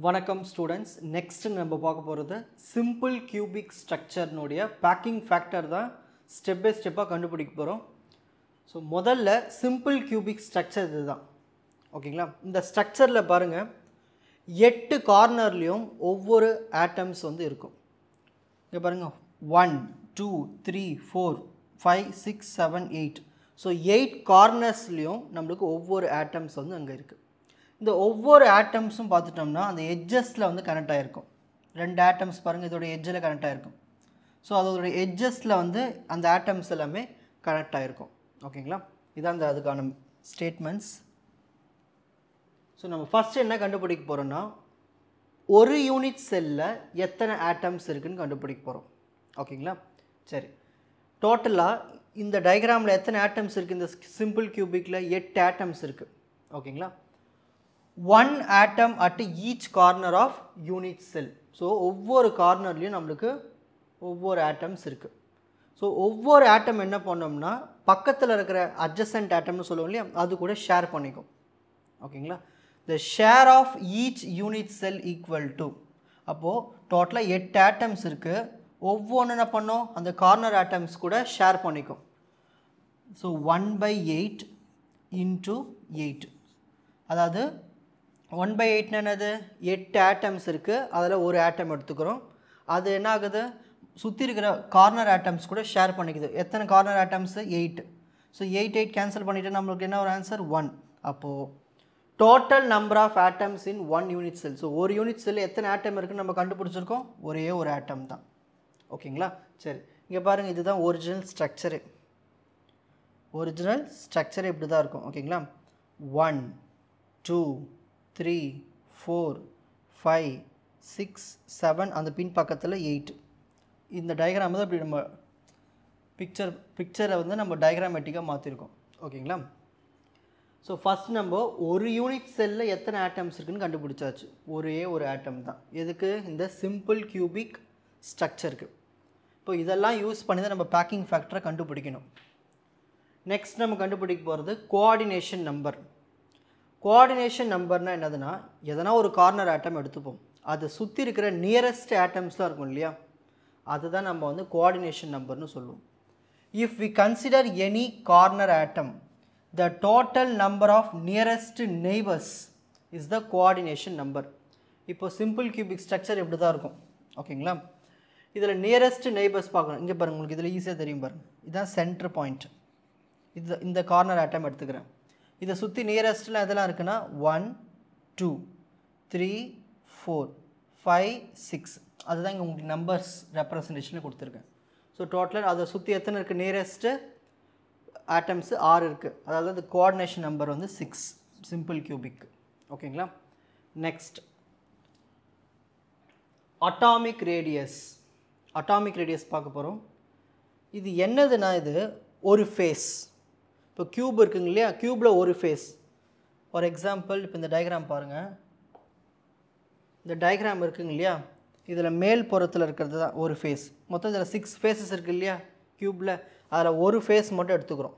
வணக்கம் students. Next நம்ம பார்க்க போகிறது சிம்பிள் கியூபிக் ஸ்ட்ரக்சர்னுடைய பேக்கிங் ஃபேக்டர் தான் ஸ்டெப் பை ஸ்டெப்பாக கண்டுபிடிக்க போகிறோம். ஸோ முதல்ல சிம்பிள் கியூபிக் ஸ்ட்ரக்சர் இது தான். ஓகேங்களா? இந்த ஸ்ட்ரக்சரில் பாருங்கள், 8 கார்னர்லேயும் ஒவ்வொரு ஆட்டம்ஸ் வந்து இருக்கும். இங்கே பாருங்கள், 1 2 3 4 5 6 7 8. ஸோ 8 கார்னர்ஸ்லேயும் நம்மளுக்கு ஒவ்வொரு ஆட்டம்ஸ் வந்து அங்கே இருக்குது. இந்த ஒவ்வொரு ஆட்டம்ஸும் பார்த்துட்டோம்னா அந்த எட்ஜஸில் வந்து கனெக்ட் ஆகிருக்கும். 2 ஆட்டம்ஸ் பாருங்கள், இதோட எட்ஜில் கனெக்ட் ஆகிருக்கும். ஸோ அதோட எட்ஜஸில் வந்து அந்த ஆட்டம்ஸ் எல்லாமே கனெக்ட் ஆகிருக்கும். ஓகேங்களா? இதான் அந்த அதுக்கான ஸ்டேட்மெண்ட்ஸ். ஸோ நம்ம ஃபஸ்ட்டு என்ன கண்டுபிடிக்க போகிறோன்னா, ஒரு யூனிட் செல்லில் எத்தனை ஆட்டம்ஸ் இருக்குதுன்னு கண்டுபிடிக்க போகிறோம். ஓகேங்களா? சரி, டோட்டலாக இந்த டயக்ராமில் எத்தனை ஆட்டம்ஸ் இருக்குது? இந்த சிம்பிள் கியூபிக்கில் 8 ஆட்டம்ஸ் இருக்குது. ஓகேங்களா? 1 atom at each corner of unit cell. So ஒவ்வொரு கார்னர்லேயும் நம்மளுக்கு ஒவ்வொரு ஆட்டம்ஸ் இருக்குது. ஸோ ஒவ்வொரு ஆட்டம் என்ன பண்ணோம்னா பக்கத்தில் இருக்கிற அட்ஜசன்ட் ஆட்டம்னு சொல்லுவோம் இல்லையா, அது கூட ஷேர் பண்ணிக்கும். ஓகேங்களா? the share of each unit cell equal to, அப்போது டோட்டலாக 8 ஆட்டம்ஸ் இருக்குது. ஒவ்வொன்று என்ன பண்ணோம், அந்த கார்னர் ஆட்டம்ஸ் கூட ஷேர் பண்ணிக்கும். ஸோ 1/8 into 8, அதாவது 1/8 என்னது, 8 ஆட்டம்ஸ் இருக்குது, அதில் ஒரு ஆட்டம் எடுத்துக்கிறோம். அது என்ன ஆகுது, சுற்றி இருக்கிற கார்னர் ஆட்டம்ஸ் கூட ஷேர் பண்ணிக்குது. எத்தனை கார்னர் ஆட்டம்ஸு? 8. ஸோ 8 கேன்சல் பண்ணிவிட்டு நம்மளுக்கு என்ன ஒரு ஆன்சர்? 1. அப்போது total number of atoms in 1 unit cell. So ஒரு யூனிட் செல்லில் எத்தனை ஆட்டம் இருக்குன்னு நம்ம கண்டுபிடிச்சிருக்கோம்? ஒரே ஒரு ஆட்டம் தான். ஓகேங்களா? சரி, இங்கே பாருங்கள், இதுதான் ஒரிஜினல் ஸ்ட்ரக்சரு. ஒரிஜினல் ஸ்ட்ரக்சர் இப்படி தான் இருக்கும். ஓகேங்களா? 1 2 3 4 5 6 7, அந்த பின் பக்கத்தில் 8. இந்த டயக்ராம் தான் இப்படி நம்ம பிக்சரை வந்து நம்ம டயக்ராமேட்டிக்காக மாற்றிருக்கோம். ஓகேங்களா? ஸோ ஃபஸ்ட் நம்ம ஒரு யூனிட் செல்லில் எத்தனை ஆட்டம்ஸ் இருக்குதுன்னு கண்டுபிடிச்சாச்சு. ஒரே ஒரு ஆட்டம் தான். எதுக்கு? இந்த சிம்பிள் கியூபிக் ஸ்ட்ரக்சருக்கு. இப்போ இதெல்லாம் யூஸ் பண்ணி தான் நம்ம பேக்கிங் ஃபேக்டரை கண்டுபிடிக்கணும். நெக்ஸ்ட் நம்ம கண்டுபிடிக்க போகிறது கோஆர்டினேஷன் நம்பர். கோஆர்டினேஷன் நம்பர்னால் என்னதுன்னா, எதனா ஒரு கார்னர் ஆட்டம் எடுத்துப்போம், அதை சுற்றி இருக்கிற நியரஸ்ட் ஆட்டம்ஸ்லாம் இருக்கும் இல்லையா, அதுதான் நம்ம வந்து கோஆர்டினேஷன் நம்பர்னு சொல்லுவோம். If we consider any corner atom, the total number of nearest neighbours is the coordination number. இப்போ சிம்பிள் கியூபிக் ஸ்ட்ரக்சர் இப்படி தான் இருக்கும். ஓகேங்களா? இதில் நியரஸ்ட் நெய்பர்ஸ் பார்க்கணும். இங்கே பாருங்கள், உங்களுக்கு இதில் ஈஸியாக தெரியும் பாருங்கள். இதுதான் சென்டர் பாயிண்ட். இந்த கார்னர் ஆட்டம் எடுத்துக்கிறேன். இதை சுற்றி நியரஸ்ட்டில் எதெல்லாம் இருக்குன்னா 1 2 3 4 5 6, அதுதான் இங்கே உங்களுக்கு நம்பர்ஸ் ரெப்ரசன்டேஷனில் கொடுத்துருக்கேன். ஸோ டோட்டலாக அதை சுற்றி எத்தனை இருக்குது? நியரஸ்ட்டு ஆட்டம்ஸு 6 இருக்குது. அதாவது அந்த கோஆர்டினேஷன் நம்பர் வந்து 6 சிம்பிள் கியூபிக். ஓகேங்களா? Next atomic radius. Atomic radius பார்க்க போகிறோம். இது என்னதுன்னா, இது ஒரு ஃபேஸ். இப்போ க்யூப் இருக்குங்க இல்லையா, க்யூப்பில் ஒரு ஃபேஸ். ஃபார் எக்ஸாம்பிள் இப்போ இந்த டயக்ராம் பாருங்கள். இந்த டயக்ராம் இருக்குங்க இல்லையா, இதில் மேல் புறத்தில் இருக்கிறது தான் ஒரு ஃபேஸ். மொத்தம் இதில் 6 ஃபேஸஸ் இருக்குது இல்லையா க்யூப்பில், அதில் ஒரு ஃபேஸ் மட்டும் எடுத்துக்கிறோம்.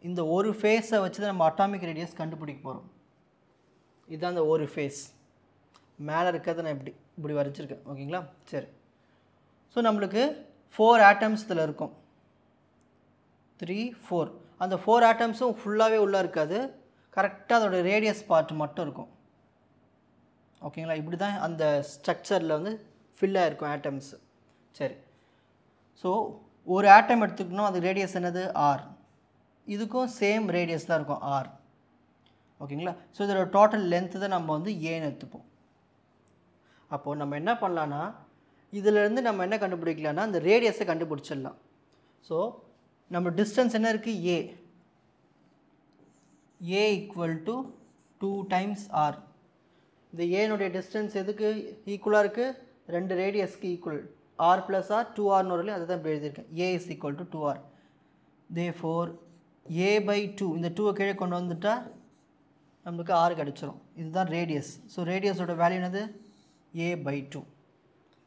இந்த ஒரு ஃபேஸை வச்சு தான் நம்ம அட்டாமிக் ரேடியஸ் கண்டுபிடிக்க போகிறோம். இதுதான் அந்த ஒரு ஃபேஸ். மேலே இருக்கிறத நான் இப்படி வரைச்சிருக்கேன். ஓகேங்களா? சரி, ஸோ நம்மளுக்கு 4 ஆட்டம்ஸ் இதில் இருக்கும். 3 4, அந்த 4 ஆட்டம்ஸும் ஃபுல்லாகவே உள்ளே இருக்காது, கரெக்டாக அதோடய ரேடியஸ் பார்ட் மட்டும் இருக்கும். ஓகேங்களா? இப்படி தான் அந்த ஸ்ட்ரக்சரில் வந்து ஃபில் ஆகிருக்கும் ஆட்டம்ஸு. சரி, ஸோ ஒரு ஆட்டம் எடுத்துக்கணும், அது ரேடியஸ் என்னது? R. இதுக்கும் சேம் ரேடியஸ் தான் இருக்கும், R. ஓகேங்களா? ஸோ இதோட டோட்டல் லென்த்து தான் நம்ம வந்து ஏன்னு எடுத்துப்போம். அப்போது நம்ம என்ன பண்ணலான்னா, இதிலேருந்து நம்ம என்ன கண்டுபிடிக்கலான்னா, அந்த ரேடியஸை கண்டுபிடிச்சிடலாம். ஸோ நம்ம டிஸ்டன்ஸ் என்ன இருக்குது? A equal to 2 times R. இந்த ஏனுடைய டிஸ்டன்ஸ் எதுக்கு ஈக்குவலாக இருக்குது? 2 ரேடியஸ்க்கு ஈக்குவல். R + R 2Rன்னு வரலையும், அதை தான் இப்போ எழுதியிருக்கேன். A is equal to 2R. Therefore A/2, இந்த 2 கீழே கொண்டு வந்துட்டால் நம்மளுக்கு R கிடச்சிரும். இதுதான் ரேடியஸ். ஸோ ரேடியஸோட வேல்யூ என்னது? A/2.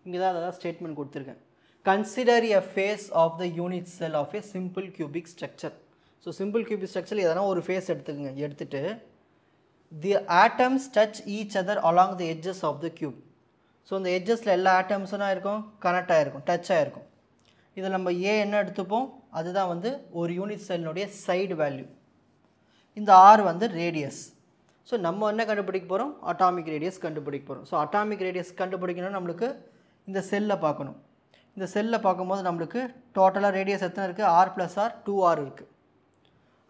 இங்கே தான் அதான் ஸ்டேட்மெண்ட் கொடுத்துருக்கேன். Consider a face of the unit cell of a simple cubic structure. So simple cubic structure எதனா ஒரு ஃபேஸ் எடுத்துக்கோங்க. எடுத்துகிட்டு the atoms touch each other along the edges of the cube. So இந்த எட்ஜஸில் எல்லா ஆட்டம்ஸும் இருக்கும் கனெக்ட் ஆகிருக்கும், touch ஆகிருக்கும். இதில் நம்ம ஏ என்ன எடுத்துப்போம், அதுதான் வந்து ஒரு யூனிட் செல்லுடைய சைடு வேல்யூ. இந்த ஆர் வந்து ரேடியஸ். ஸோ நம்ம என்ன கண்டுபிடிக்க போகிறோம், அட்டாமிக் ரேடியஸ் கண்டுபிடிக்க போகிறோம். ஸோ அட்டாமிக் ரேடியஸ் கண்டுபிடிக்கணும்னா நம்மளுக்கு இந்த செல்லை பார்க்கணும். இந்த செல்லை பார்க்கும்போது நம்மளுக்கு டோட்டலாக ரேடியஸ் எத்தனை இருக்குது, ஆர் ப்ளஸ் ஆர் 2r இருக்குது.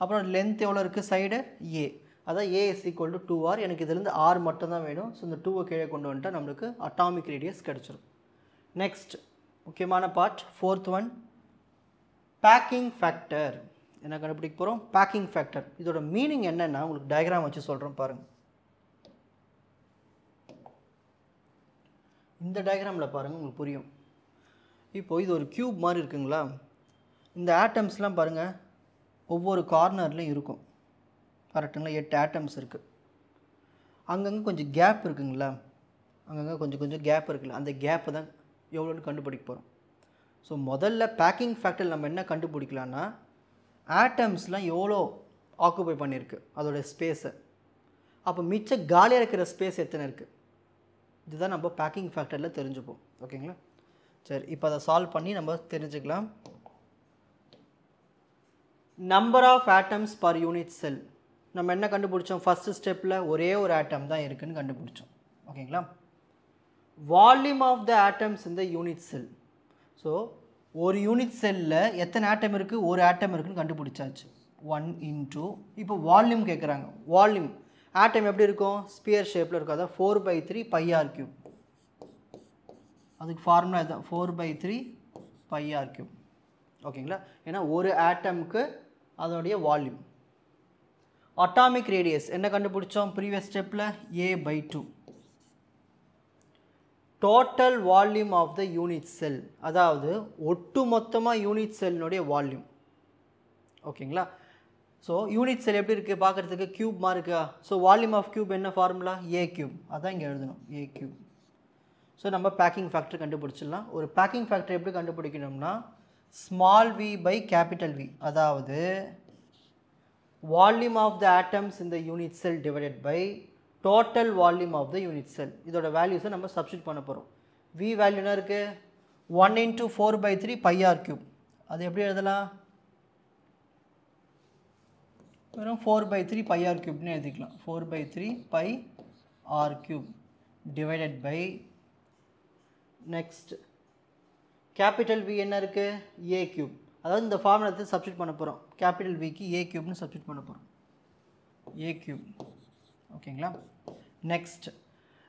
அப்புறம் லென்த் எவ்வளோ இருக்குது, சைடு ஏ, அதான் ஏ இஸ் ஈக்குவல் டு 2r. எனக்கு இதிலேருந்து ஆர் மட்டும்தான் வேணும். ஸோ இந்த 2 கீழே கொண்டு வந்துட்டால் நம்மளுக்கு அட்டாமிக் ரேடியஸ் கிடச்சிரும். நெக்ஸ்ட் முக்கியமான part, fourth one, packing factor. என்ன கண்டுபிடிக்க போகிறோம், பேக்கிங் ஃபேக்டர். இதோட மீனிங் என்னென்னா உங்களுக்கு டயக்ராம் வச்சு சொல்கிறோம் பாருங்கள். இந்த டயக்ராமில் பாருங்கள் உங்களுக்கு புரியும். இப்போது இது ஒரு க்யூப் மாதிரி இருக்குங்களா, இந்த ஆட்டம்ஸ்லாம் பாருங்கள் ஒவ்வொரு கார்னர்லையும் இருக்கும், கரெக்டுங்களா. 8 ஆட்டம்ஸ் இருக்குது. அங்கங்கே கொஞ்சம் கேப் இருக்குங்களா, அங்கங்கே கொஞ்சம் கேப் இருக்குல்ல, அந்த கேப்பை தான் எவ்வளோன்னு கண்டுபிடிக்க போகிறோம். ஸோ முதல்ல பேக்கிங் ஃபேக்டர் நம்ம என்ன கண்டுபிடிக்கலான்னா, ஆட்டம்ஸ்லாம் எவ்வளோ ஆக்குபை பண்ணியிருக்கு அதோடய ஸ்பேஸை, அப்போ மிச்சம் காலியாக இருக்கிற ஸ்பேஸ் எத்தனை இருக்குது, இதுதான் நம்ம பேக்கிங் ஃபேக்டரில் தெரிஞ்சுப்போம். ஓகேங்களா. சரி, இப்போ அதை சால்வ் பண்ணி நம்ம தெரிஞ்சுக்கலாம். Number of atoms per unit cell. நம்ம என்ன கண்டுபிடிச்சோம், ஃபஸ்ட்டு ஸ்டெப்பில் ஒரே ஒரு ஆட்டம் தான் இருக்குதுன்னு கண்டுபிடிச்சோம். ஓகேங்களா. வால்யூம் ஆஃப் த ஆட்டம்ஸ் இந்த யூனிட் செல். ஸோ ஒரு யூனிட் செல்லில் எத்தனை ஆட்டம் இருக்குது, ஒரு ஆட்டம் இருக்குதுன்னு கண்டுபிடிச்சாச்சு. 1 into இப்போ வால்யூம் கேட்குறாங்க. வால்யூம் ஆட்டம் எப்படி இருக்கும், ஸ்பியர் ஷேப்பில் இருக்கும், அதான் 4/3 πr3. அதுக்கு ஃபார்முலா இதுதான், 4/3 πr3. ஓகேங்களா. ஏன்னா ஒரு ஆட்டமுக்கு அதோடைய வால்யூம். அட்டாமிக் ரேடியஸ் என்ன கண்டுபிடிச்சோம் ப்ரீவியஸ் ஸ்டெப்பில், a/2. Total volume of the unit cell, அதாவது ஒட்டு மொத்தமாக யூனிட் செல்லினுடைய வால்யூம். ஓகேங்களா. ஸோ யூனிட் செல் எப்படி இருக்குது பார்க்குறதுக்கு, க்யூப் மாதிரி இருக்கா. ஸோ வால்யூம் ஆஃப் க்யூப் என்ன ஃபார்முலா, a3. அதான் இங்கே எழுதணும், a3. ஸோ நம்ம பேக்கிங் ஃபேக்டர் கண்டுபிடிச்சிடலாம். ஒரு பேக்கிங் ஃபேக்டர் எப்படி கண்டுபிடிக்கணும்னா, small v by capital V, அதாவது வால்யூம் ஆஃப் த ஆட்டம்ஸ் இந்த unit cell divided by total volume of the unit cell. இதோட வேல்யூஸை நம்ம சப்ஸ்டியூட் பண்ண போகிறோம். v வேல்யூ என்ன இருக்குது, 1 into 4/3 πr3. அது எப்படி எழுதலாம், வெறும் 4/3 πr3ன்னு எழுதிக்கலாம். 4/3 πr3 divided by, next capital V என்ன இருக்குது, a3. அதாவது இந்த ஃபார்முலா சப்ஸ்டியூட் பண்ண போகிறோம். கேபிட்டல் Vக்கு a3ன்னு சப்ஸ்டியூட் பண்ண போகிறோம், a3. ஓகேங்களா. நெக்ஸ்ட்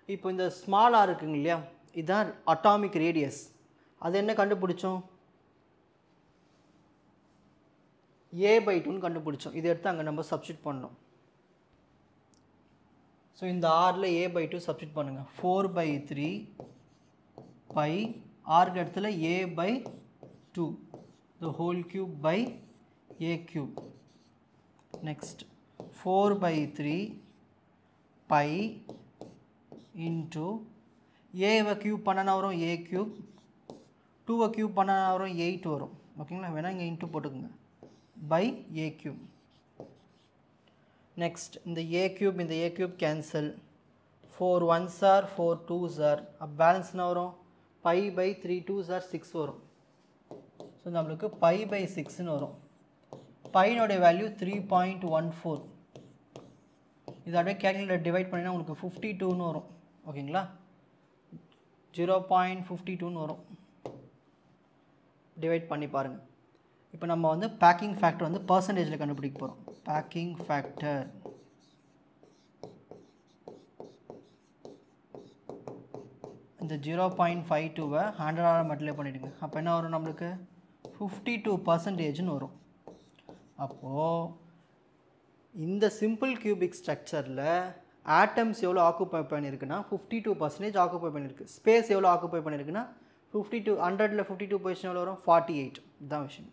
இப்போ இந்த ஸ்மால் ஆர் இருக்குங்க இல்லையா, இதுதான் அட்டாமிக் ரேடியஸ். அது என்ன கண்டுபிடிச்சோம், a/2ன்னு கண்டுபிடிச்சோம். இதை எடுத்து அங்கே நம்ம சப்ஸ்டியூட் பண்ணோம். ஸோ இந்த ஆரில் a/2 சப்ஸ்டியூட் பண்ணுங்கள். 4/3 π ஆர்க்கு இடத்துல a/2 the whole cube by a3. Next 4/3 π into a-வை க்யூப் பண்ணனா வரும் a3, 2-வை க்யூப் பண்ணனா வரும் 8 வரும். ஓகேங்களா. வேணால் இங்கே இன்ட்டு போட்டுக்குங்க, by a3. நெக்ஸ்ட் இந்த a3 cancel, 4 1s are 4 2s are, பேலன்ஸ்னா வரும் π/3 2s are 6 வரும். ஸோ நம்மளுக்கு π/6ன்னு வரும். பையனுடைய வேல்யூ 3.14. இது அப்படியே கேல்குலேட்டர் டிவைட் பண்ணினா உங்களுக்கு 52ன்னு வரும். ஓகேங்களா. 0.52ன்னு வரும். டிவைட் பண்ணி பாருங்கள். இப்போ நம்ம வந்து பேக்கிங் ஃபேக்டர் வந்து பர்சன்டேஜில் கண்டுபிடிக்க போகிறோம். பேக்கிங் ஃபேக்டர் இந்த 0.52வை 100ஆல் மல்டிப்ளை பண்ணிவிடுங்க. அப்போ என்ன வரும் நம்மளுக்கு, 52%ன்னு வரும். அப்போது இந்த சிம்பிள் கியூபிக் ஸ்ட்ரக்சரில் ஆட்டம்ஸ் எவ்வளோ ஆக்குப்பை பண்ணியிருக்குன்னா 52% ஆக்குப்பை பண்ணியிருக்கு. ஸ்பேஸ் எவ்வளோ ஆக்குப்பை பண்ணியிருக்குன்னா 52, 100ல் 52 பொசிஷன் எவ்வளோ வரும், 48. இதுதான் விஷயம்.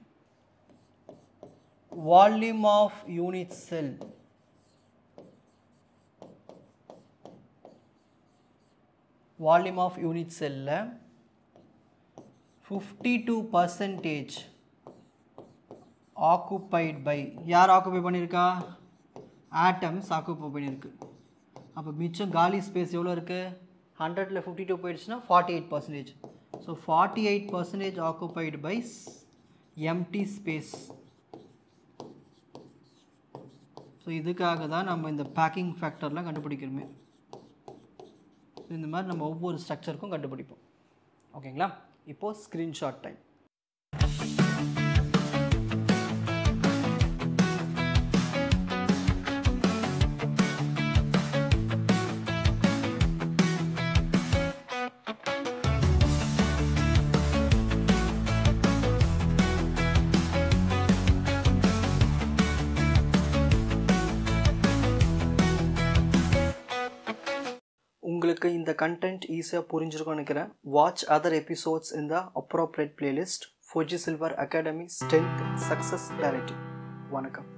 Volume of unit cell, volume of unit செல்லில் 52% ஆக்குப்பைட் பை, யார் ஆக்குப்பை பண்ணியிருக்கா, ஆட்டம்ஸ் ஆக்குப்பை பண்ணியிருக்கு. அப்போ மிச்சம் காலி ஸ்பேஸ் எவ்வளோ இருக்குது? 100ல் 52 போயிடுச்சுன்னா 48%. So 48% occupied by empty space. So இதுக்காக தான் நம்ம இந்த பேக்கிங் ஃபேக்டர்லாம் கண்டுபிடிக்கிறோமே. இந்த மாதிரி நம்ம ஒவ்வொரு ஸ்ட்ரக்சருக்கும் கண்டுபிடிப்போம். ஓகேங்களா? இப்போது ஸ்க்ரீன்ஷாட் டைம். உங்களுக்கு இந்த கண்டென்ட் ஈஸியாக புரிஞ்சிருக்கும்னு நினைக்கிறேன். வாட்ச் அதர் எபிசோட்ஸ் இன் த appropriate playlist. Fuji silver academy strength success directive. வணக்கம்.